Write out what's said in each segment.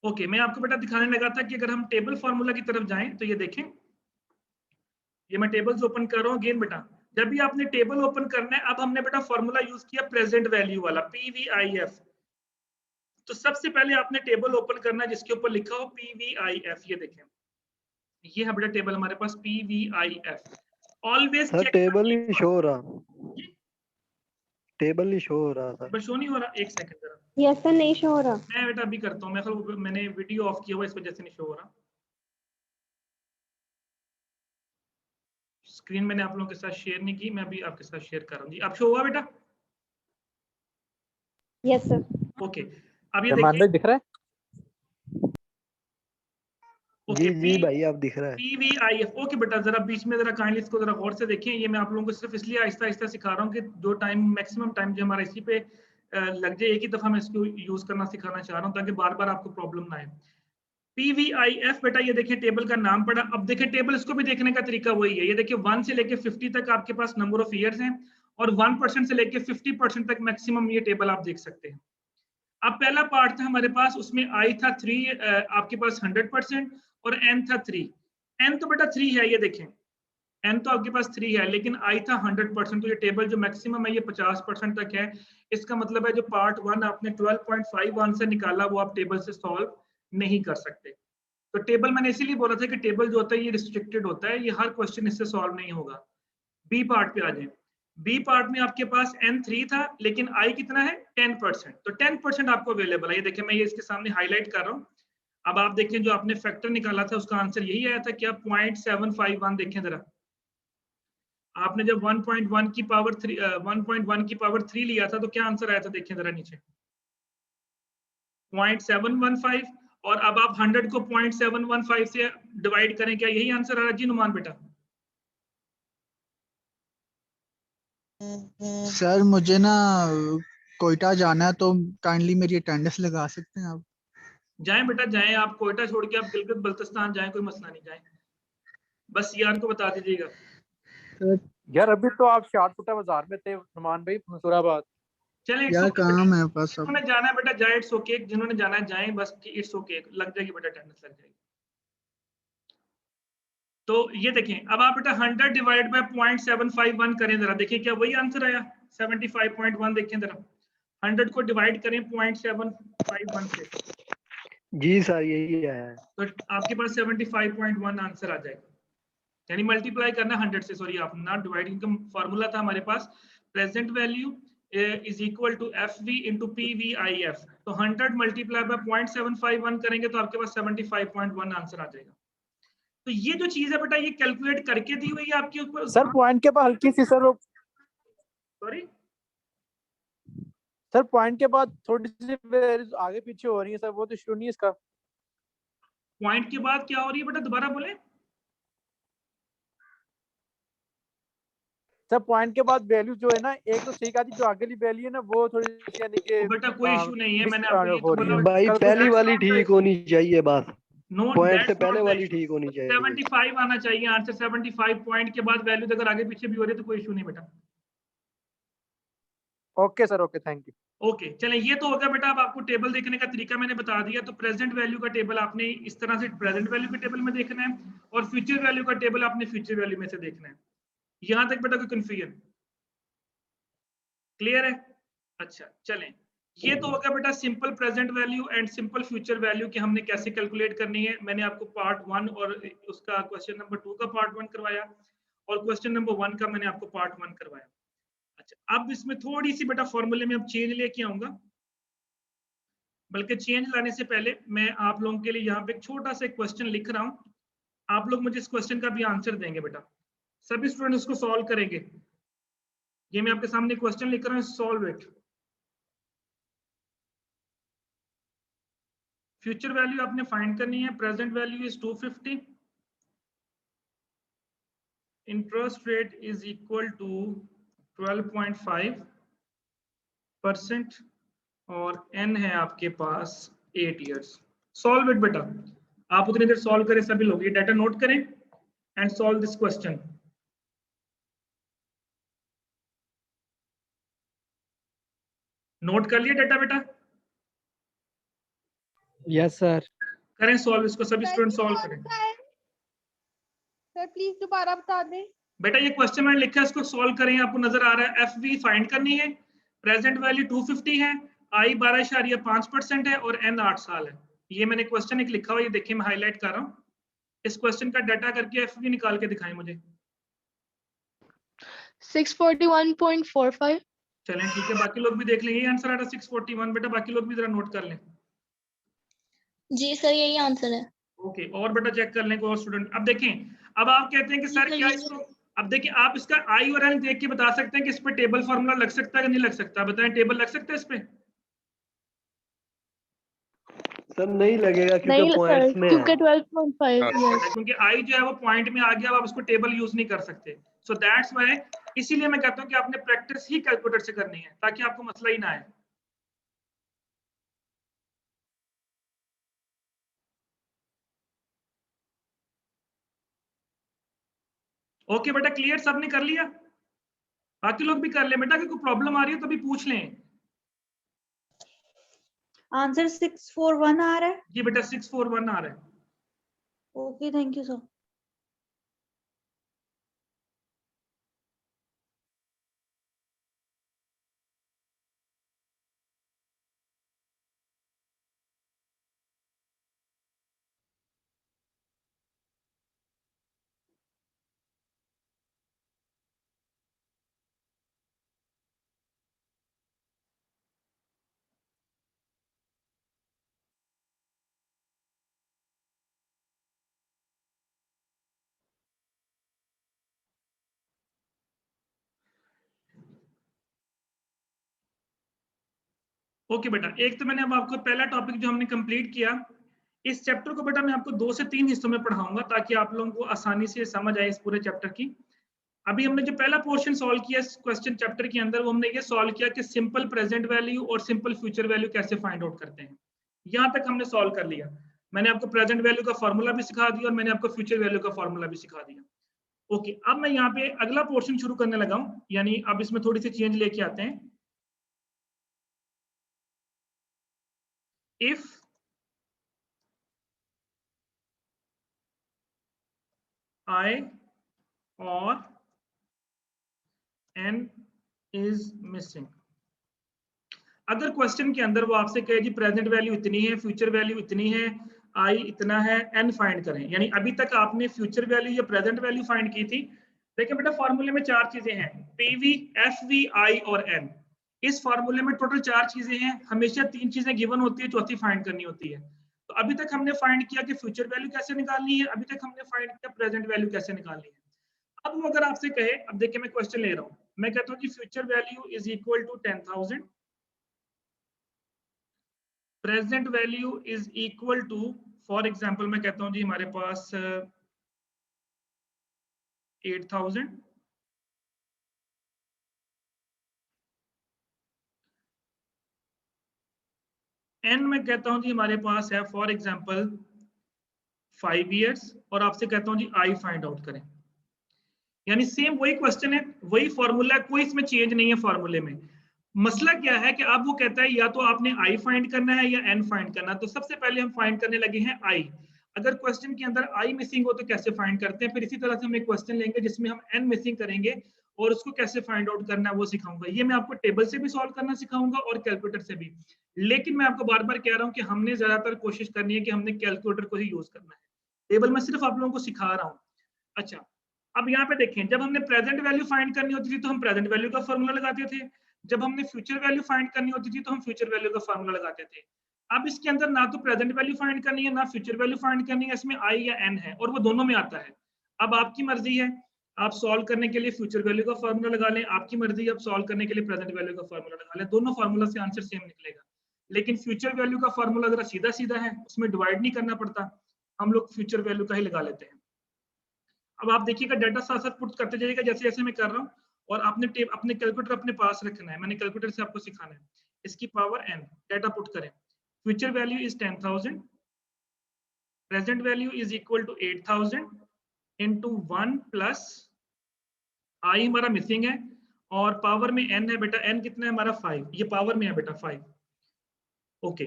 Okay, मैं आपको बेटा दिखाने लगा था कि अगर हम टेबल फॉर्मूला की तरफ जाएं तो ये देखें, ये मैं टेबल्स ओपन कर रहा हूँ अगेन बेटा। जब भी आपने टेबल ओपन करना है, अब हमने बेटा फॉर्मूला यूज किया प्रेजेंट वैल्यू वाला PVIF। तो सबसे पहले आपने टेबल ओपन करना है जिसके ऊपर लिखा हो PVIF। ये देखें, ये है बेटा टेबल हमारे पास PVIF। Always sir check table नहीं शो हो रहा, टेबल नहीं शो हो रहा था। बस शो नहीं हो रहा, एक सेकंड जरा। यस सर, नहीं शो हो रहा। मैं बेटा अभी करता हूँ, मैंने वीडियो ऑफ किया हुआ, इस वजह से नहीं शो हो रहा। स्क्रीन मैंने आप लोगों के साथ शेयर नहीं की, मैं अभी आपके साथ शेयर कर रहा हूँ जी। अब शो हुआ बेटा? Yes sir. ओके, अब ये देखिए दिख रहा है? ओके, जी भाई आप दिख रहा है। PVIF। ओके बेटा, जरा बीच में जरा काइंडली इसको जरा गौर से देखें। ये मैं आप लोगों को सिर्फ इसलिए आहिस्ता आहिस्ता सिखा रहा हूँ कि जो टाइम मैक्सिमम टाइम जो हमारा इसी पे लग जाए, एक ही दफा मैं इसको यूज करना सिखाना चाह रहा हूँ ताकि बार बार आपको प्रॉब्लम ना आए। PVIF बेटा, ये देखिए टेबल का नाम पड़ा। अब देखिए टेबल, इसको भी देखने का तरीका वही है। ये देखिए 1 से लेके 50 तक आपके पास नंबर ऑफ ईयर्स हैं, और 1% से लेके 50% तक मैक्सिमम ये टेबल आप देख सकते हैं। अब पहला पार्ट था हमारे पास, उसमें आई था 3, आपके पास 100%, और एन था 3। एन तो बेटा 3 है, ये देखें एन तो आपके पास 3 है, लेकिन आई था 100%। तो ये टेबल जो मैक्सिमम है ये 50% तक है। इसका मतलब है जो पार्ट 1 आपने 12.5 आंसर निकाला, वो आप टेबल से सॉल्व नहीं कर सकते। तो टेबल मैंने इसीलिए बोला था कि टेबल जो होता है ये रिस्ट्रिक्टेड होता है, ये हर क्वेश्चन इससे सॉल्व नहीं होगा। बी पार्ट पे आ जाए। बी पार्ट में आपके पास N3 था, लेकिन I कितना है 10%। तो 10% आपको अवेलेबल है। ये देखिए मैं ये इसके सामने हाईलाइट कर रहा हूँ। अब आप देखें जो आपने फैक्टर निकाला था उसका आंसर यही आया था। क्या 0.751 देखें जरा। आपने जब 1.1 की पावर 3 1.1 की पावर 3 लिया था तो क्या आंसर आया था, देखें जरा नीचे 0.715। और अब आप 100 को 0.715 से डिवाइड करें, क्या यही आंसर आ रहा है जी नुमान बेटा? सर मुझे ना कोयटा जाना है, तो काइंडली मेरी अटेंडेंस लगा सकते हैं आप? जाएं बेटा जाएं, आप कोयटा छोड़ के आप गिलगित बल्तिस्तान जाएं, कोई मसला नहीं, जाएं। बस यार को बता दीजिएगा। यार अभी तो आप शाहपुरा बाजार में थे नुमान भाई, मंसूराबाद। चलें, यार काम है बस अब। जिन्होंने जाना है बेटा जाए, इट्स ओके। जिन्होंने जाना है जाएं, बस इट्स ओके, लग जाएगी बेटा अटेंडेंस, लग जाएगी। तो ये देखें, अब आप बेटा 100 डिवाइड बाय 0.751 करें जरा, देखिए क्या वही आंसर आया 75.1। देखें जरा 100 को डिवाइड करें 0.751 से, जी सर यही है। तो आपके पास 75.1 आंसर आ जाएगा। यानी मल्टीप्लाई करना 100 से, सॉरी आप नॉट डिवाइडिंग का फॉर्मूला था हमारे पास, present value is equal to FV into PVIF। तो 100 मल्टीप्लाई बाय 0.751 करेंगे तो आपके पास 75.1 आंसर आ जाएगा। तो ये जो चीज है बेटा ये कैलकुलेट करके दी हुई है आपके ऊपर। सर पॉइंट के बाद हल्की सी सॉरी सर पॉइंट के बाद थोड़ी सी वैल्यूज आगे पीछे हो रही है सर, वो तो इशू नहीं है इसका। पॉइंट के बाद क्या हो रही है बेटा, दोबारा बोले। सर पॉइंट के बाद वैल्यू जो है ना, एक तो सही आती, जो आगे वाली वैल्यू है ना वो थोड़ी सी यानी कि तो बेटा कोई इशू नहीं है, मिस मैंने आपको ये हो तो रही है। बोला। भाई पहली वाली ठीक होनी चाहिए, बस नो, पॉइंट से दैट्स पहले नॉट द वाली इशू। ठीक होनी चाहिए। 75 आना चाहिए आंसर। 75 पॉइंट के बाद वैल्यू अगर आगे पीछे भी हो रही है तो कोई इशू नहीं बेटा। Okay sir, okay, thank you. Okay चलें, ये तो हो गया बेटा। अब आपको टेबल देखने का तरीका मैंने बता दिया। तो प्रेजेंट वैल्यू का टेबल आपने इस तरह से प्रेजेंट वैल्यू के टेबल में देखना है, और फ्यूचर वैल्यू का टेबल आपने फ्यूचर वैल्यू में से देखना है। यहां तक बेटा कोई कंफ्यूजन क्लियर है? अच्छा चलें, ये तो हो गया बेटा simple present value and simple future value की हमने कैसे कैलकुलेट करनी है। मैंने आपको पार्ट 1 और उसका क्वेश्चन नंबर 2 का पार्ट 1 करवाया, और क्वेश्चन नंबर 1 का मैंने आपको पार्ट 1 करवाया। अच्छा अब इसमें थोड़ी सी बेटा फॉर्मूले में अब चेंज लेके आऊंगा, बल्कि चेंज लाने से पहले मैं आप लोगों के लिए यहाँ पे एक छोटा सा क्वेश्चन लिख रहा हूँ। आप लोग मुझे इस क्वेश्चन का भी आंसर देंगे बेटा, सभी स्टूडेंट इसको सॉल्व करेंगे। ये मैं आपके सामने क्वेश्चन लिख रहा हूँ, सॉल्व इट। फ्यूचर वैल्यू आपने फाइंड करनी है। Present value is 250, interest rate is equal to 12.5%, और n है आपके पास 8 इयर्स। सॉल्व इट बेटा, आप उतनी देर सॉल्व करें सभी लोग, ये डाटा नोट करें and solve this question. Note कर लिया डाटा बेटा? Yes sir. करें सॉल्व इसको, सभी स्टूडेंट सॉल्व करें। सर प्लीज दोबारा बता दें। बेटा ये क्वेश्चन मैंने लिखा है, इसको सॉल्व करें। आपको नजर आ रहा है एफ वी फाइंड करनी है, प्रेजेंट वैल्यू 250 है, आई 12.5% है और एन 8 साल है। ये मैंने क्वेश्चन एक लिखा हुआ, ये देखिए मैं हाईलाइट कर रहा हूँ। इस क्वेश्चन का डाटा करके एफ वी निकाल के दिखाएं मुझे। 641.45। चलें ठीक है, बाकी लोग भी देख लें। ये आंसर आ रहा 641। बेटा बाकी लोग भी जरा नोट कर लें। जी सर यही आंसर है। ओके, और बेटा चेक कर लें कोई और स्टूडेंट। अब देखें, अब आप कहते हैं कि सर क्या इसको, अब देखिए आप इसका आई और एल देख के बता सकते हैं कि इस पे टेबल फार्मूला लग सकता है कि नहीं लग सकता। बताएं, टेबल लग सकता है इस पे? सर नहीं लगेगा नहीं क्योंकि सर, पॉइंट्स में क्योंकि है। 12.5। यस क्योंकि आई जो है वो पॉइंट में आ गया, अब आप उसको टेबल यूज नहीं कर सकते। सो दैट्स व्हाई, इसीलिए मैं कहता हूं कि आपने प्रैक्टिस ही कैलकुलेटर से करनी है ताकि आपको मसला ही ना आए। ओके बेटा, क्लियर, सबने कर लिया? बाकी लोग भी कर ले बेटा, कि कोई प्रॉब्लम आ रही है तो भी पूछ लें। आंसर 641 आ रहा है। जी बेटा 641 आ रहा है। Okay thank you sir. Okay बेटा, एक तो मैंने अब आपको पहला टॉपिक जो हमने कंप्लीट किया, इस चैप्टर को बेटा मैं आपको 2 से 3 हिस्सों में पढ़ाऊंगा ताकि आप लोगों को आसानी से समझ आए इस पूरे चैप्टर की। अभी हमने जो पहला पोर्शन सॉल्व किया इस क्वेश्चन चैप्टर के अंदर, वो हमने ये सॉल्व किया कि सिंपल प्रेजेंट वैल्यू और सिंपल फ्यूचर वैल्यू कैसे फाइंड आउट करते हैं। यहाँ तक हमने सॉल्व कर लिया। मैंने आपको प्रेजेंट वैल्यू का फॉर्मूला भी सिखा दिया और मैंने आपको फ्यूचर वैल्यू का फॉर्मूला भी सिखा दिया। ओके, अब मैं यहाँ पे अगला पोर्शन शुरू करने लगा हूँ, यानी अब इसमें थोड़ी सी चेंज लेके आते हैं। If I or N is missing, अगर क्वेश्चन के अंदर वो आपसे कहे जी प्रेजेंट वैल्यू इतनी है, फ्यूचर वैल्यू इतनी है, आई इतना है, एन फाइंड करें, यानी अभी तक आपने फ्यूचर वैल्यू या प्रेजेंट वैल्यू फाइंड की थी। देखिए बेटा फॉर्मूले में 4 चीजें हैं, पीवी, एफवी, आई और एन। इस फॉर्मूले में टोटल 4 चीजें हैं, हमेशा 3 चीजें गिवन होती है, चौथी फाइंड करनी होती है। तो अभी तक हमने फाइंड किया कि फ्यूचर वैल्यू कैसे निकालनी है, अभी तक हमने फाइंड किया प्रेजेंट वैल्यू कैसे निकालनी है। अब वो अगर आपसे कहे, अब देखिए मैं क्वेश्चन ले रहा हूँ, मैं कहता हूँ कि future value is equal to 10,000, present value is equal to, for example मैं कहता हूं जी हमारे पास 8,000, एन मैं कहता हूं जी हमारे पास है फॉर एग्जांपल 5 इयर्स, और आपसे कहता हूं जी आई फाइंड आउट करें। यानी सेम वही क्वेश्चन है, वही फॉर्मूला, कोई इसमें चेंज नहीं है फॉर्मूले में। मसला क्या है कि अब वो कहता है या तो आपने आई फाइंड करना है या एन फाइंड करना है। तो सबसे पहले हम फाइंड करने लगे हैं आई। अगर क्वेश्चन के अंदर आई मिसिंग हो तो कैसे फाइंड करते हैं, फिर इसी तरह से हम एक क्वेश्चन लेंगे जिसमें हम एन मिसिंग करेंगे और उसको कैसे फाइंड आउट करना है वो सिखाऊंगा। ये मैं आपको टेबल से भी सॉल्व करना सिखाऊंगा और कैलकुलेटर से भी। लेकिन मैं आपको बार बार कह रहा हूँ कि हमने ज्यादातर कोशिश करनी है कि हमने कैलकुलेटर को ही यूज करना है, टेबल में सिर्फ आप लोगों को सिखा रहा हूँ। अच्छा, अब यहाँ पे देखें, जब हमने प्रेजेंट वैल्यू फाइंड करनी होती थी तो हम प्रेजेंट वैल्यू का फॉर्मूला लगाते थे, जब हमने फ्यूचर वैल्यू फाइंड करनी होती थी तो हम फ्यूचर वैल्यू का फॉर्मूला लगाते थे। अब इसके अंदर ना तो प्रेजेंट वैल्यू फाइंड करनी है ना फ्यूचर वैल्यू फाइंड करनी है, इसमें आई या एन है और वो दोनों में आता है। अब आपकी मर्जी है, आप सॉल्व करने के लिए फ्यूचर वैल्यू का फॉर्मूला लगा लें, आपकी मर्जी है आप सॉल्व करने के लिए प्रेजेंट वैल्यू का फॉर्मूला लगा लें, दोनों फॉर्मूला से आंसर सेम निकलेगा। लेकिन फ्यूचर वैल्यू का फॉर्मूला जरा सीधा सीधा है, उसमें डिवाइड नहीं करना पड़ता, हम लोग फ्यूचर वैल्यू का ही लगा लेते हैं। अब आप देखिएगा डाटा साथ साथ पुट करते जाइएगा जैसे जैसे मैं कर रहा हूँ, और आपने अपने कैलकुलेटर अपने पास रखना है, मैंने कैलकुलेटर से आपको सिखाना है। इसकी पावर n, डाटा पुट करें, future value is 10,000, present value is equal to 8,000 into 1 plus I हमारा मिसिंग है और पावर में n है बेटा, n कितना है हमारा 5, ये पावर में है बेटा 5। ओके,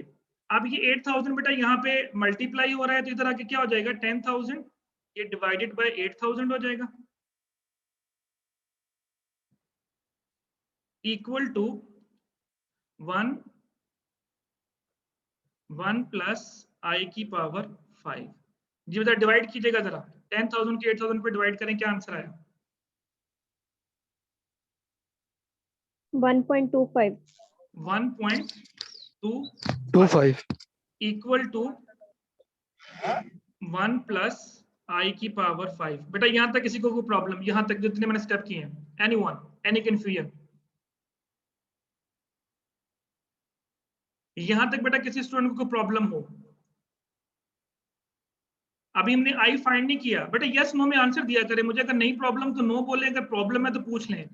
अब ये 8000 बेटा यहाँ पे मल्टीप्लाई हो रहा है तो इधर आके क्या हो जाएगा 10,000, ये डिवाइडेड बाय 8000 हो जाएगा, इक्वल टू 1 प्लस आई की पावर 5। जी बेटा डिवाइड कीजिएगा जरा, 10,000 की 8000 पे डिवाइड करें, क्या आंसर आया? 1.25 1.25 इक्वल टू 1 प्लस आई की पावर 5। बेटा यहां तक किसी को कोई प्रॉब्लम, यहां तक जितने मैंने स्टेप किए हैं, एनीवन, एनी कंफ्यूजन? यहां तक बेटा किसी स्टूडेंट को कोई प्रॉब्लम हो? अभी हमने आई फाइंड नहीं किया बेटा, यस नो में आंसर दिया करें मुझे, अगर नहीं प्रॉब्लम तो नो बोले, अगर प्रॉब्लम है तो पूछ लें।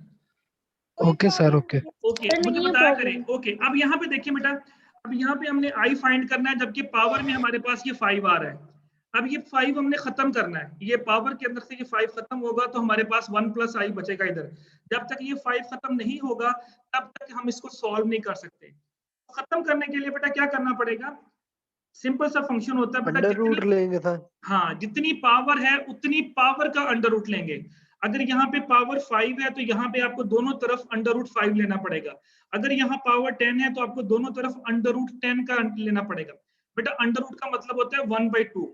ओके सर, ओके ओके मुझे बताया करें। ओके अब यहाँ पे देखिए बेटा, अब यहाँ पे हमने आई फाइंड करना है, जबकि पावर में हमारे पास ये 5 आ रहा है। अब ये 5 हमने खत्म करना है, ये पावर के अंदर से ये 5 खत्म होगा तो हमारे पास 1 प्लस आई बचेगा इधर। जब तक ये 5 खत्म नहीं होगा तब तक हम इसको सॉल्व नहीं कर सकते। खत्म करने के लिए बेटा क्या करना पड़ेगा, सिंपल सा फंक्शन होता है बेटा, अंडर रूट लेंगे था। हाँ जितनी पावर है उतनी पावर का अंडर रूट लेंगे। अगर यहाँ पे पावर 5 है तो यहाँ पे आपको दोनों तरफ अंडर रूट 5 लेना पड़ेगा। अगर यहाँ पावर 10 है तो आपको दोनों तरफ अंडर रूट 10 का लेना पड़ेगा। बेटा अंडर रूट का मतलब होता है 1/2।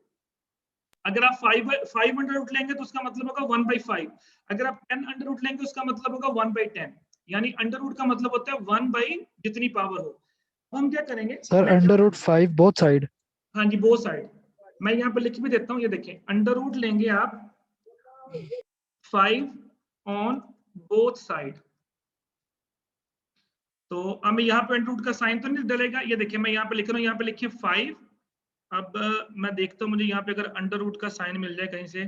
अगर आप 5 अंडर रूट लेंगे तो उसका मतलब होगा 1/5। अगर आप 10 अंडर रूट लेंगे उसका मतलब होगा 1/10। यानी अंडर रूट का मतलब होता है 1 जितनी पावर हो। हम क्या करेंगे sir under root 5 both side. हाँ जी बोथ साइड, मैं यहाँ पे लिख भी देता हूँ, ये देखें अंडर रूट लेंगे आप 5 ऑन बोथ साइड। तो अब यहाँ पे अंडर रूट का साइन तो नहीं डलेगा, ये देखिए मैं यहाँ पे लिख रहा हूँ, यहाँ पे लिखिए 5। अब मैं देखता हूँ मुझे यहाँ पे अगर अंडर रूट का साइन मिल जाए कहीं से,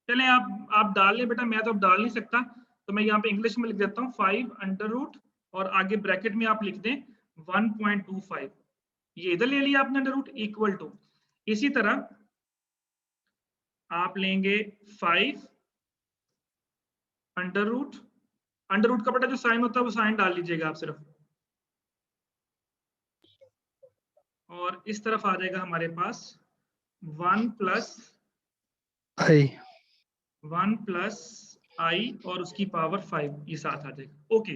चले आप डाल लें बेटा, मैं तो अब डाल नहीं सकता, तो मैं यहाँ पे इंग्लिश में लिख देता हूँ 5 अंडर रूट और आगे ब्रैकेट में आप लिख दें 1.25। ये इधर ले लिया आपने अंडर रूट, इक्वल टू इसी तरह आप लेंगे 5 अंडर रूट का बेटा जो साइन होता है वो साइन डाल लीजिएगा आप सिर्फ, और इस तरफ आ जाएगा हमारे पास 1 प्लस आई और उसकी पावर 5, ये साथ आ जाएगा। ओके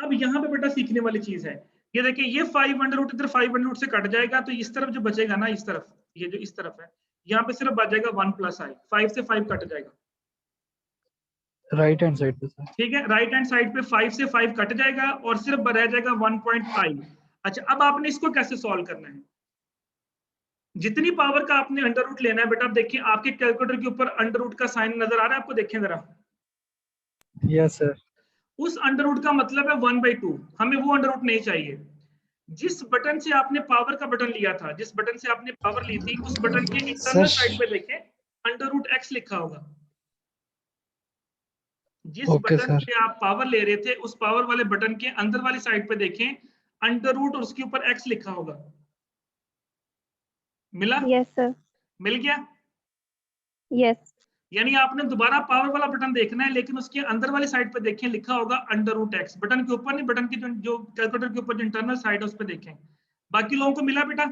अब यहाँ पे बेटा सीखने वाली चीज है, ये देखिए ये 5 अंडर रूट इधर 5 अंडर रूट से कट जाएगा, तो इस तरफ जो बचेगा ना, इस तरफ ये जो इस तरफ है, यहाँ पे सिर्फ बच जाएगा 1 प्लस आई, 5 से 5 कट जाएगा, राइट हैंड साइड पे सर। ठीक है, राइट हैंड साइड पे 5 से 5 कट जाएगा और सिर्फ रह जाएगा 1.5। अच्छा अब आपने इसको कैसे सॉल्व करना है, जितनी पावर का आपने अंडर रूट लेना है बेटा, आप देखिए आपके कैलकुलेटर के ऊपर अंडर रूट का साइन नजर आ रहा है आपको, देखें जरा। Yes sir. उस अंडर रूट का मतलब है 1/2, हमें वो अंडर रूट नहीं चाहिए। जिस बटन से आपने पावर का बटन लिया था, जिस बटन से आपने पावर ली थी, उस बटन के इंटरनल साइड पे देखें अंडर रूट x लिखा होगा। जिस बटन से आप पावर ले रहे थे उस पावर वाले बटन के अंदर वाली साइड पे देखें अंडर रूट और उसके ऊपर x लिखा होगा। मिला? Yes sir. मिल गया? यस। यानी आपने दोबारा पावर वाला बटन देखना है, लेकिन उसके अंदर वाली साइड पे देखें लिखा होगा अंडर रूट x, बटन के ऊपर नहीं, बटन की जो कैलकुलेटर के ऊपर जो इंटरनल साइड है उस पे देखें। बाकी लोगों को मिला बेटा?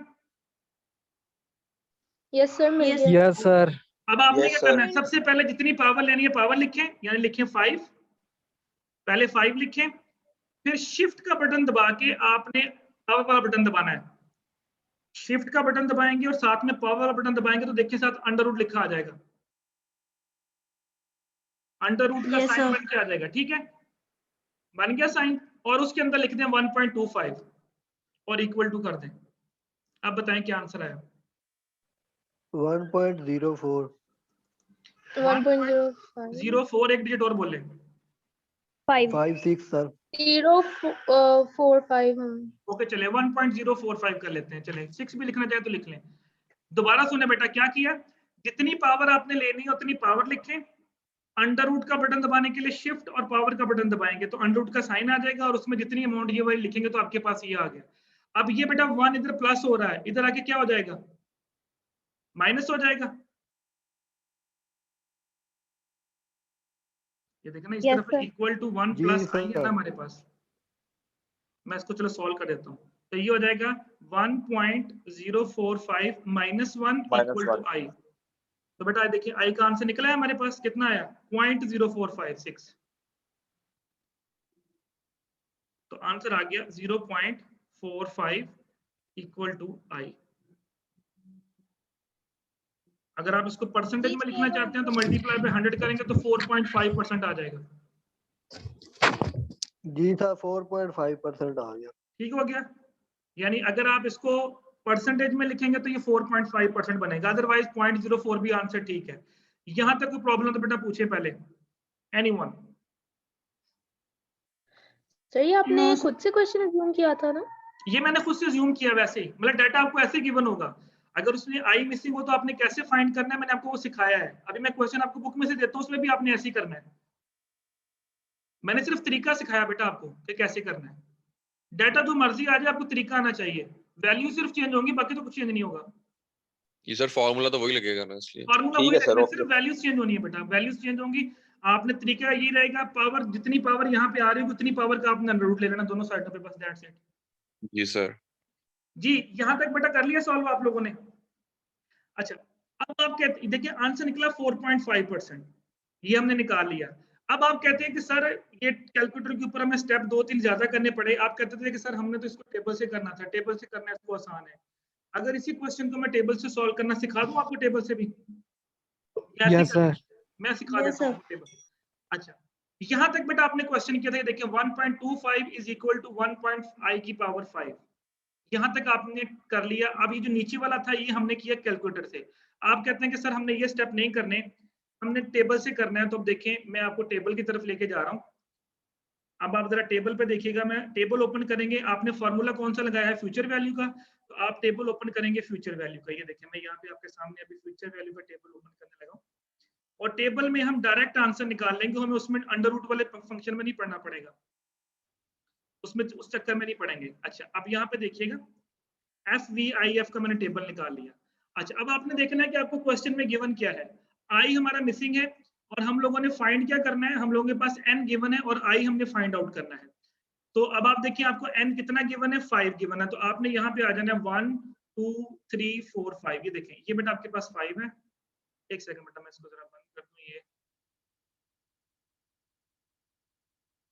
यस सर मिल गया। Yes sir. अब आपने क्या करना है, सबसे पहले जितनी पावर लेनी है पावर लिखें, यानी लिखें 5, पहले 5 लिखें, फिर शिफ्ट का बटन दबा के आपने पावर वाला बटन दबाना है। शिफ्ट का बटन दबाएंगे और साथ में पावर वाला बटन दबाएंगे तो देखिए साथ अंडर रूट लिखा आ जाएगा, अंडर रूट का साइन बन के आ जाएगा, ठीक है, बन गया साइन, और उसके अंदर लिख दें 1.25 और इक्वल टू कर दें। अब बताएं क्या आंसर आया? 1.04। 1.05 04 एक डिजिट और बोले। 5.6 सर। 0.45 ओके चले 1.045 कर लेते हैं, चले 6 भी लिखना चाहे तो लिख लें। दोबारा सुने बेटा क्या किया, जितनी पावर आपने लेनी है उतनी पावर लिखें, अंडर रूट का बटन दबाने के लिए शिफ्ट और पावर का बटन दबाएंगे तो अंडर रूट का साइन आ जाएगा और उसमें जितनी अमाउंट ये वाली लिखेंगे तो आपके पास ये आ गया। अब ये बेटा 1 इधर प्लस हो रहा है, इधर आके क्या हो जाएगा, माइनस हो जाएगा। ये देखना इस तरफ इक्वल टू 1 प्लस आई है ना हमारे पास, मैं इसको चलो सॉल्व कर देता हूँ। तो ये हो जाएगा 1.045 माइनस 1 इक्वल टू आई। तो बेटा देखिए आई का आंसर निकला है हमारे पास, कितना आया 0.0456। तो आंसर आ गया 0.45 इक्वल टू आई। अगर आप इसको परसेंटेज में लिखना चाहते हैं तो मल्टीप्लाई पे 100 करेंगे तो 4.5% आ जाएगा। जी सर 4.5% आ गया। ठीक हो गया। यानी अगर आप इसको परसेंटेज में लिखेंगे तो ये 4.5% बनेगा, अदरवाइज 0.04 भी आंसर ठीक है। यहां तक कोई प्रॉब्लम तो बेटा पूछे पहले, एनीवन? सर ये आपने खुद से क्वेश्चन अज्यूम किया था ना? ये मैंने खुद से अज्यूम किया, वैसे ही मतलब डाटा आपको ऐसे गिवन होगा। अगर उसमें आई मिसिंग हो तो आपने कैसे फाइंड करना है मैंने आपको वो सिखाया है। अभी मैं क्वेश्चन आपको बुक में से देता हूँ, उसमें भी आपने ऐसे ही करना है। मैंने सिर्फ तरीका सिखाया बेटा आपको कि कैसे करना है। डाटा जो मर्जी आ जाए, आपको तरीका आना चाहिए। वैल्यू सिर्फ चेंज होंगी, बाकी तो कुछ चेंज नहीं होगा। ये सर फार्मूला तो वही लगेगा ना, इसलिए फार्मूला वही लगेगा, सिर्फ वैल्यूज चेंज होनी है बेटा, वैल्यूज चेंज होंगी। आपने तरीका ये रहेगा, पावर जितनी पावर यहाँ पे आ रही है उतनी पावर का आपने अंडर रूट ले लेना दोनों साइडों पे, बस दैट्स इट। जी सर। जी यहाँ तक बेटा कर लिया सॉल्व आप लोगों ने? अच्छा अब आप कहते देखिए आंसर निकला 4.5%, ये हमने निकाल लिया। अब आप कहते हैं कि सर ये कैलकुलेटर के ऊपर हमें स्टेप 2-3 ज्यादा करने पड़े। आप कहते थे कि सर हमने तो इसको टेबल से करना था, टेबल से करना इसको आसान है। अगर इसी क्वेश्चन को मैं टेबल से सॉल्व करना सिखा दूं आपको टेबल से भी? Yes sir. मैं सिखा देता हूँ टेबल। अच्छा यहाँ तक बेटा आपने क्वेश्चन किया था, देखिए 1.25 इज इक्वल टू 1.i की पावर 5, यहाँ तक आपने कर लिया। अब ये जो नीचे वाला था ये हमने किया कैलकुलेटर से। आप कहते हैं कि सर हमने ये स्टेप नहीं करने, हमने टेबल से करना है। तो अब देखें मैं आपको टेबल की तरफ लेके जा रहा हूँ। अब आप जरा टेबल पे देखिएगा, मैं टेबल ओपन करेंगे। आपने फॉर्मूला कौन सा लगाया है? फ्यूचर वैल्यू का। तो आप टेबल ओपन करेंगे फ्यूचर वैल्यू का। ये देखिए मैं यहाँ पे आपके सामने अभी फ्यूचर वैल्यू का टेबल ओपन करने लगा हूँ। और टेबल में हम डायरेक्ट आंसर निकाल लेंगे, हमें उसमें अंडर रूट वाले फंक्शन में नहीं पढ़ना पड़ेगा, उसमें उस चक्कर में नहीं पढ़ेंगे। अच्छा अब यहाँ पे देखिएगा FVIF का मैंने टेबल निकाल लिया। अच्छा अब आपने देखना है कि आपको क्वेश्चन में गिवन क्या है। आई हमारा मिसिंग है और हम लोगों ने फाइंड क्या करना है, हम लोगों के पास n गिवन है और आई हमने फाइंड आउट करना है। तो अब आप देखिए आपको n कितना गिवन है? 5 गिवन है। तो आपने यहाँ पे आ जाना है 1 2 3 4 5। ये देखें ये बेटा आपके पास 5 है। एक सेकंड बेटा मैं इसको जरा बंद कर दूं। ये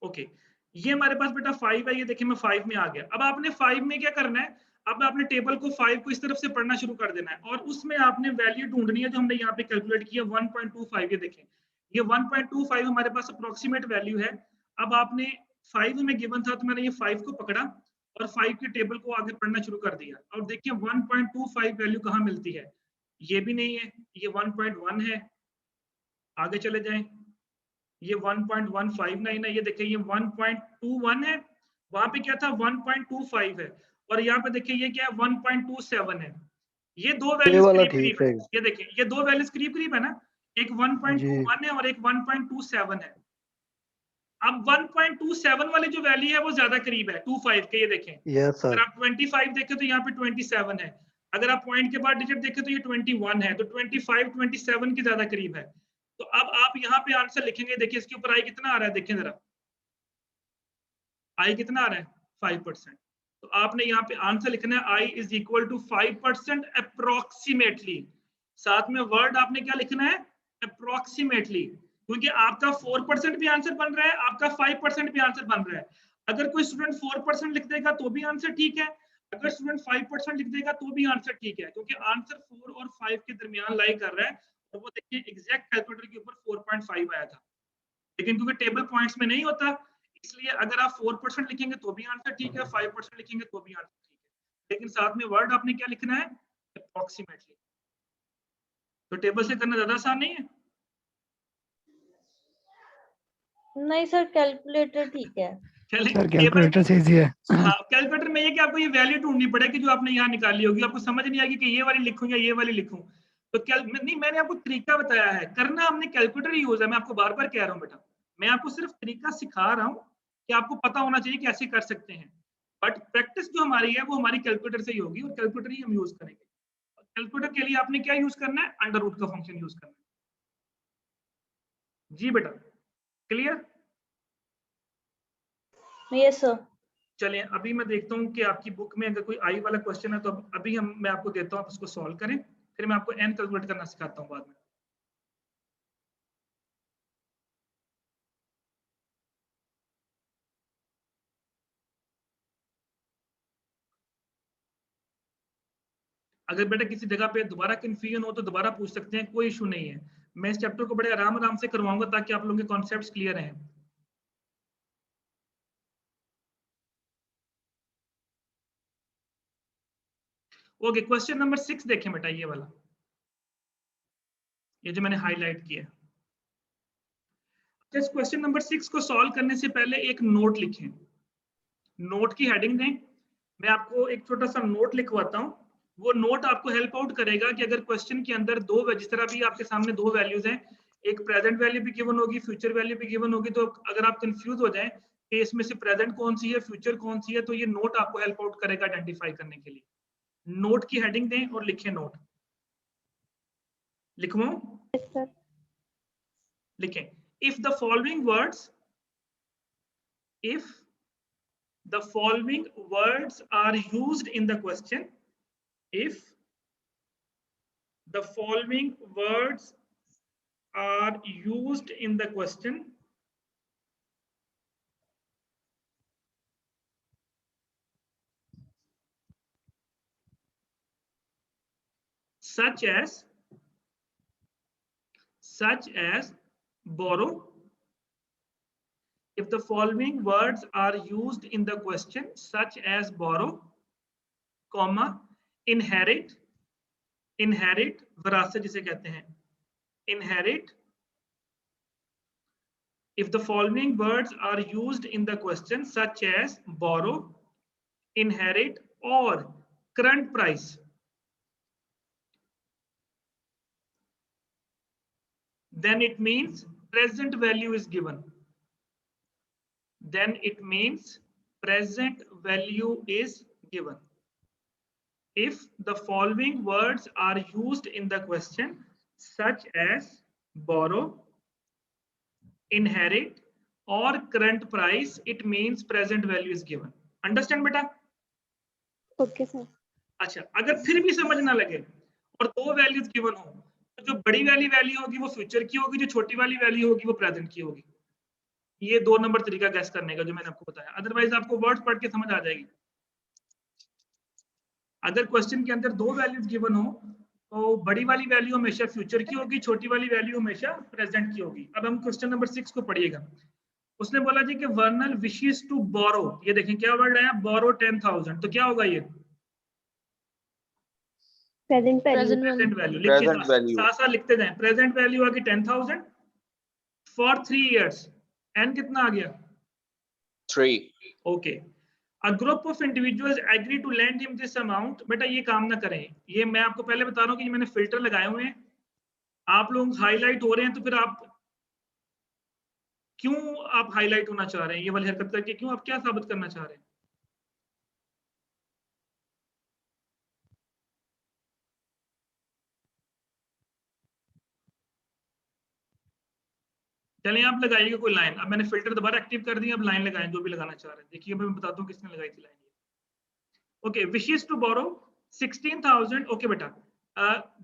ओके ये हमारे पास बेटा 5 है। ये देखिए मैं 5 में आ गया। अब आपने 5 में क्या करना है, अब आपने टेबल को 5 को इस तरफ से पढ़ना शुरू कर देना है और उसमें आपने वैल्यू ढूंढनी है जो हमने यहाँ पे कैलकुलेट किया 1.25। ये देखें ये 1.25 हमारे पास अप्रोक्सीमेट वैल्यू है। अब आपने 5 में गिवन था तो मैंने ये 5 को पकड़ा और 5 के टेबल को आगे पढ़ना शुरू कर दिया। और देखिए 1.25 वैल्यू कहाँ मिलती है? ये भी नहीं है, ये 1.1 है। आगे चले जाएं, ये 1.159 है। ये देखिए ये 1.21 है। वहां पे क्या था? 1.25 है। और यहाँ पे देखिए ये क्या है? 1.27 है। ये दो वैल्यूज करीब है। ये देखिए ये दो वैल्यूज करीब है ना, एक 1.21 है और एक 1.27 है। अब 1.27 वाली जो वैल्यू है वो ज्यादा करीब है 25 के। ये देखें अगर आप 25 देखें तो यहाँ पे 27 है। अगर आप पॉइंट के बाद डिजिट देखें तो ये 21 है। तो 25 27 के ज्यादा करीब है। तो अब आप यहाँ पे आंसर लिखेंगे। देखिए इसके ऊपर आई कितना आ रहा है, देखें जरा आई कितना आ रहा है? 5%। तो आपने यहाँ पे आंसर लिखना है I is equal to 5% approximately. साथ में वर्ड आपने क्या लिखना है? अप्रोक्सीमेटली, क्योंकि आपका 4% भी आंसर बन रहा है, आपका 5% भी आंसर बन रहा है। अगर कोई स्टूडेंट 4% लिख देगा तो भी आंसर ठीक है, अगर स्टूडेंट 5% लिख देगा तो भी आंसर ठीक है, क्योंकि आंसर 4 और 5 के दरमियान लाई कर रहा है। और वो देखिए एग्जैक्ट कैलकुलेटर के ऊपर 4.5 आया था, लेकिन क्योंकि टेबल पॉइंट्स में नहीं होता इसलिए अगर आप 4% लिखेंगे तो भी आंसर ठीक है, 5% लिखेंगे तो भी आंसर ठीक है। लेकिन साथ में वर्ड आपने क्या लिखना है? अप्रोक्सीमेटली। तो टेबल से करना ज्यादा आसान नहीं है? नहीं सर कैलकुलेटर ठीक है। सर कैलकुलेटर से इजी है। हाँ कैलकुलेटर में ये कि आपको ये वैल्यू ढूंढनी पड़ेगी जो आपने यहाँ निकाली होगी। आपको समझ नहीं आएगी कि ये वाली लिखूं या ये वाली लिखूं। तो नहीं मैंने आपको तरीका बताया है, करना हमने कैलकुलेटर ही यूज है। मैं आपको बार बार कह रहा हूँ बेटा, मैं आपको सिर्फ तरीका सिखा रहा हूँ कि आपको पता होना चाहिए कैसे कर सकते हैं। बट प्रैक्टिस जो हमारी है वो हमारी कैलकुलेटर से ही होगी और कैलकुलेटर ही हम यूज करेंगे। कैलकुलेटर के लिए आपने क्या यूज करना है? अंडर रूट का फंक्शन यूज करना है। जी बेटा क्लियर? Yes sir. चलिए अभी मैं देखता हूँ कि आपकी बुक में अगर कोई आई वाला क्वेश्चन है तो अभी मैं आपको देता हूँ, आप उसको सॉल्व करें, फिर मैं आपको एन कैलकुलेट करना सिखाता हूँ बाद में। अगर बेटा किसी जगह पे दोबारा कंफ्यूजन हो तो दोबारा पूछ सकते हैं, कोई इशू नहीं है। मैं इस चैप्टर को बड़े आराम आराम से करवाऊंगा ताकि आप लोगों के कॉन्सेप्ट्स क्लियर हैं। ओके, क्वेश्चन नंबर 6 देखें बेटा, ये वाला, ये जो मैंने हाईलाइट किया है। इस क्वेश्चन नंबर 6 को सॉल्व करने से पहले एक नोट लिखें, नोट की हेडिंग दें। मैं आपको एक छोटा सा नोट लिखवाता हूं, वो नोट आपको हेल्प आउट करेगा कि अगर क्वेश्चन के अंदर जिस तरह भी आपके सामने दो वैल्यूज हैं, एक प्रेजेंट वैल्यू भी गिवन होगी, फ्यूचर वैल्यू भी गिवन होगी, तो अगर आप कंफ्यूज हो जाएं कि इसमें से प्रेजेंट कौन सी है, फ्यूचर कौन सी है, तो ये नोट आपको हेल्प आउट करेगा आइडेंटिफाई करने के लिए। नोट की हेडिंग दें और लिखें नोट। लिखवाऊं? Yes, sir. लिखें, if the following words are used in the question, if the following words are used in the question, such as borrow, if the following words are used in the question such as borrow, comma, inherit, विरासत जिसे कहते हैं, inherit, if the following words are used in the question such as borrow, inherit or current price, then it means present value is given. Then it means present value is given. If the following words are used in the question such as borrow, inherit or current price, it means present value is given. Understand बेटा? Okay, sir. अच्छा, अगर फिर भी समझ ना लगे और दो वैल्यूज गिवन हो, तो जो बड़ी वाली वैल्यू होगी वो फ्यूचर की होगी, जो छोटी वाली वैल्यू होगी वो प्रेजेंट की होगी। ये 2 नंबर तरीका गैस करने का जो मैंने आपको बताया, अदरवाइज आपको वर्ड्स पढ़ के समझ आ जाएगी। अगर क्वेश्चन के अंदर दो वैल्यूज गिवन हो तो बड़ी वाली वैल्यू हमेशा फ्यूचर की होगी, छोटी वाली वैल्यू हमेशा प्रेजेंट की होगी। अब हम क्वेश्चन नंबर 6 को पढ़िएगा। उसने बोला जी कि वर्नल विशेस टू बोरो, ये देखें क्या वर्ड है, बोरो 10,000, तो क्या होगा ये? Present value. Present value. लिखिए, साथ साथ लिखते जाएं। प्रेजेंट वैल्यू आ गई 10,000 फॉर 3 इयर्स। एन कितना आ गया? 3. Okay. A group of individuals agree to lend him this amount. बेटा ये काम ना करें, ये मैं आपको पहले बता रहा हूँ कि ये मैंने फिल्टर लगाए हुए हैं, आप लोग हाईलाइट हो रहे हैं, तो फिर आप क्यों आप हाईलाइट होना चाह रहे हैं, ये वाली हरकत करके क्यों, आप क्या साबित करना चाह रहे हैं? चलिए आप लगाइएगा कोई लाइन। अब मैंने फिल्टर दोबारा एक्टिव कर दिया, अब लाइन लगाएं जो भी लगाना चाह रहे हैं। देखिए मैं बताता हूँ किसने लगाई थी line. Okay, wishes to borrow 16,000। Okay बेटा,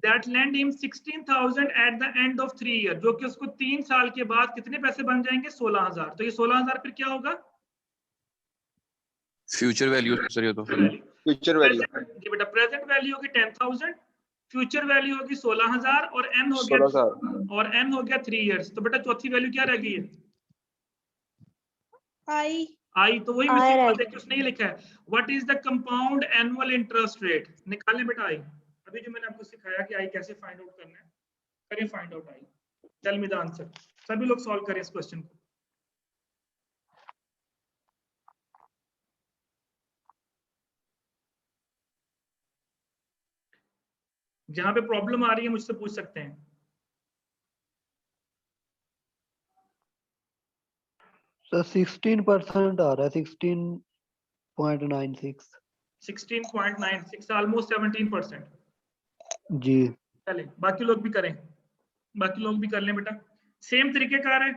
that lend him 16,000 at the end of 3 year, जो कि उसको 3 साल के बाद कितने पैसे बन जाएंगे? 16,000। तो ये 16,000 फिर क्या होगा? फ्यूचर वैल्यू सर, ये तो फ्यूचर वैल्यू जी बेटा, प्रेजेंट वैल्यू होगी 10,000, फ्यूचर वैल्यू होगी 16,000 और एन हो गया 3 इयर्स। तो बेटा चौथी वैल्यू क्या रह गई है? आई। तो वही मिसिंग बात है कि उसने ये लिखा है, what is the compound annual interest rate. निकालें बेटा आई। अभी जो मैंने आपको सिखाया कि आई कैसे फाइंड आउट करना है, करें find out I. Tell me the answer. सभी लोग सॉल्व करें इस क्वेश्चन को। जहां पे प्रॉब्लम आ रही है मुझसे पूछ सकते हैं। सर 16% आ रहा है, 16.96। 16.96, ऑलमोस्ट 17%। जी चले बाकी लोग भी करें, बाकी लोग भी कर लें बेटा। सेम तरीके कार है,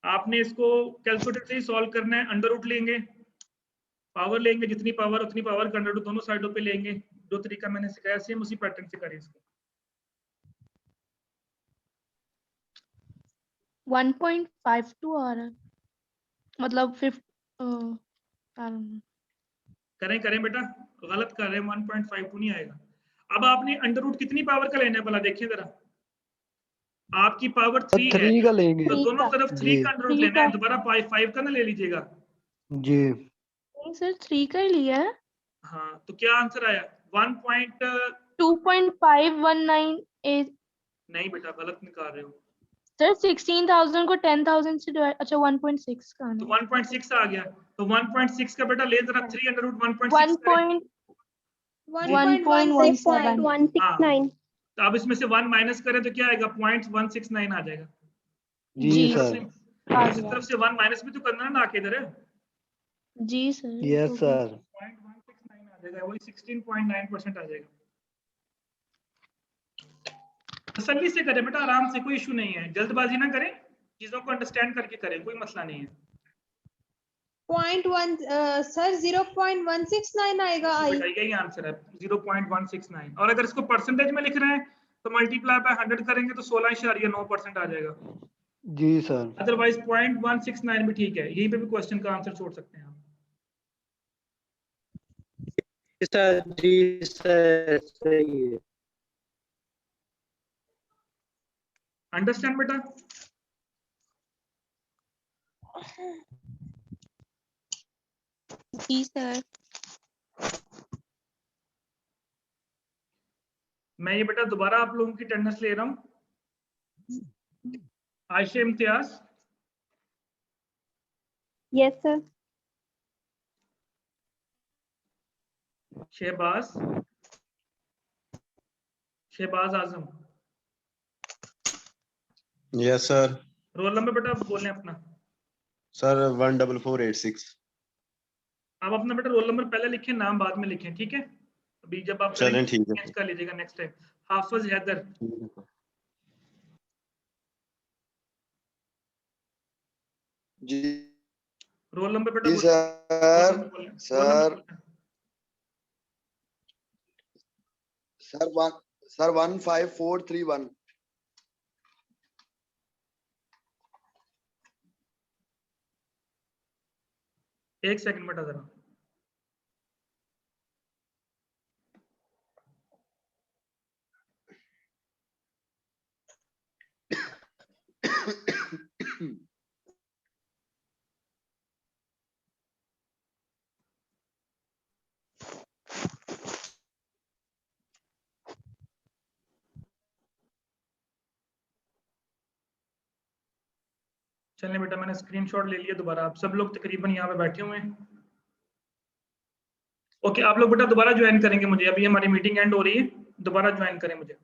आपने इसको कैलकुलेटर से ही सॉल्व करना है। अंडर रूट लेंगे पावर लेंगे, जितनी पावर उतनी पावर का अंडर रूट दोनों साइडों पे लेंगे। जो तरीका मैंने सिखाया सेम उसी पैटर्न से करें इसको। 1.52 आ रहा है, मतलब 50 करें करें बेटा, गलत कर रहे हैं, 1.52 नहीं आएगा। अब आपने अंडर रूट कितनी पावर का लेना है भला देखिए जरा। आपकी पावर 3 है 3 का लेंगे तो दोनों तरफ 3 जी का अंडर रूट 3 लेना है, का। दोबारा 5 का ना ले लीजिएगा। जी। नहीं सर 3 का ही लिया है। हाँ तो क्या आंसर आया 1. 2.519 नहीं बेटा गलत निकाल रहे हो। सर 16,000 को 10,000 से डिवाइड, अच्छा 1.6 का तो आना 1.6 आ गया, तो 1.6 का बेटा ले जरा 3 अंडर रूट 1.6 1.169 1.169 तो अब इसमें से 1 माइनस करें तो क्या आएगा 0.169 आ जाएगा। जी जी सर। इस तरफ से 1 माइनस भी तो करना है ना आके इधर। जी सर। Yes sir. 0.169 आ जाएगा, वही 16.9% आ जाएगा। तसल्ली से करें बेटा, आराम से, कोई इशू नहीं है, जल्दबाजी ना करें, चीजों को अंडरस्टैंड करके करें, कोई मसला नहीं है। 0.1 सर 0.169 आएगा आई। बेटा यही आंसर है 0.169, और अगर इसको परसेंटेज में लिख रहे हैं तो मल्टीप्लाई बाय 100 करेंगे तो 16.9% आ जाएगा। जी सर। अदरवाइज 0.169 भी ठीक है, यहीं पे भी क्वेश्चन का आंसर छोड़ सकते हैं आप। जी सर सही है। अंडरस्टैंड बेटा? जी सर। मैं ये बेटा दोबारा आप लोगों की अटेंडेंस ले रहा हूँ। Ayesha Imtiaz, yes sir. Shahbaz Azam, yes sir. Roll number बेटा बोलें अपना। सर 14486। आप अपना बेटा रोल नंबर पहले लिखें, नाम बाद में लिखें, ठीक है? अभी जब आप चलें ठीक है। चेंज कर लीजिएगा नेक्स्ट टाइम। हाफिज हैदर, जी रोल नंबर बेटा जी बोलें। सर। Sir sir 15431। एक सेकंड बेटा जरा। चलिए बेटा मैंने स्क्रीनशॉट ले लिया दोबारा, आप सब लोग तकरीबन यहाँ पे बैठे हुए हैं। ओके आप लोग बेटा दोबारा ज्वाइन करेंगे मुझे, अभी हमारी मीटिंग एंड हो रही है, दोबारा ज्वाइन करें मुझे।